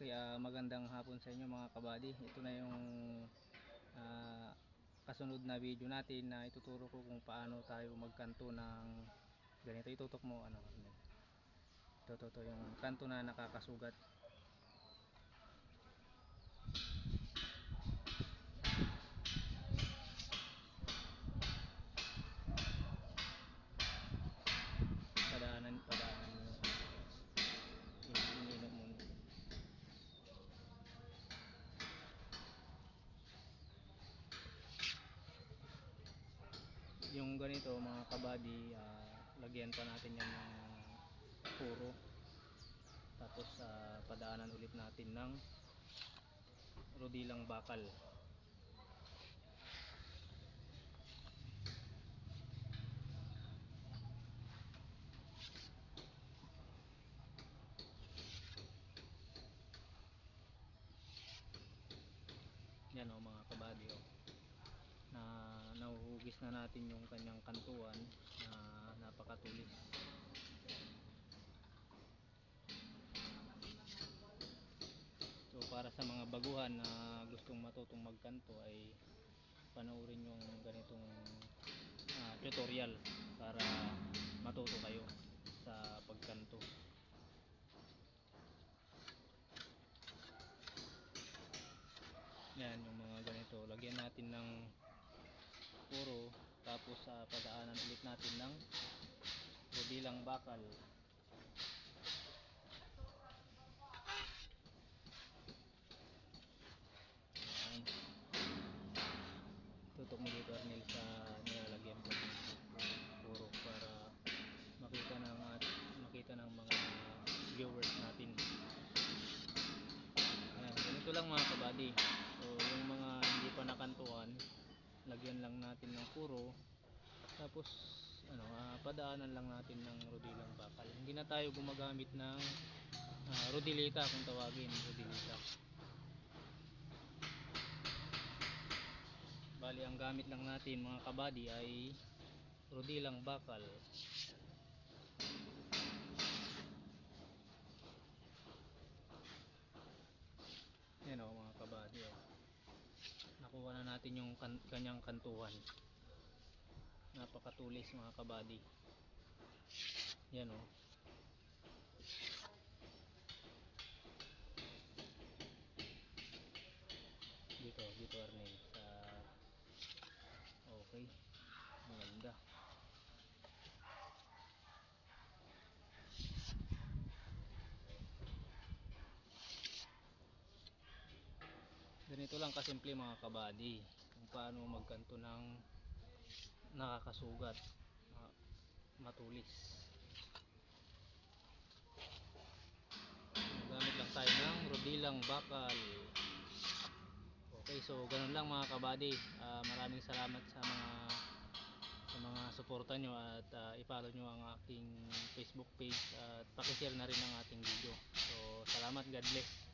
Okay, magandang hapon sa inyo mga kabady. Ito na yung kasunod na video natin na ituturo ko kung paano tayo magkanto ng ganito. Itutok mo ano. Ito yung kanto na nakakasugat. Padaanan mo ininom mo. Yung ganito mga kabady, lagyan pa natin yan ng puro, tapos padaanan ulit natin ng rodilang bakal. Yan o mga kabady, na nahuhugis na natin yung kanyang kantuan na napakatulis. So para sa mga baguhan na gustong matutong magkanto ay panoorin yung ganitong tutorial para matuto kayo sa pagkanto. Yan yung mga ganito, lagyan natin ng puro, tapos padaanan ulit natin ng rodilang bakal. Yan. Tutok mo dito Arnel sa nilalagyan ko ng puro para makita ng mga viewers natin. Ayan, ganito lang mga kabady. So yung mga hindi pa nakantuan, lagyan lang natin ng puro, tapos padaanan lang natin ng rodilang bakal. Hindi na tayo gumagamit ng rodilita kung tawagin, rodilita. Bali ang gamit lang natin mga kabady ay rodilang bakal. Yan mga kabady, nakuha na natin yung kanyang kantuhan. Napakatulis mga kabady. Yan dito Arnel sa okay, maganda. Ganito lang kasimple mga kabady kung paano magkanto ng nakakasugat, matulis. Gamit lang tayo ng rodilang bakal. Okay, so ganun lang mga kabady. Maraming salamat sa mga suporta nyo, at i-follow nyo ang aking Facebook page at paki-share na rin ang ating video. So salamat, God bless.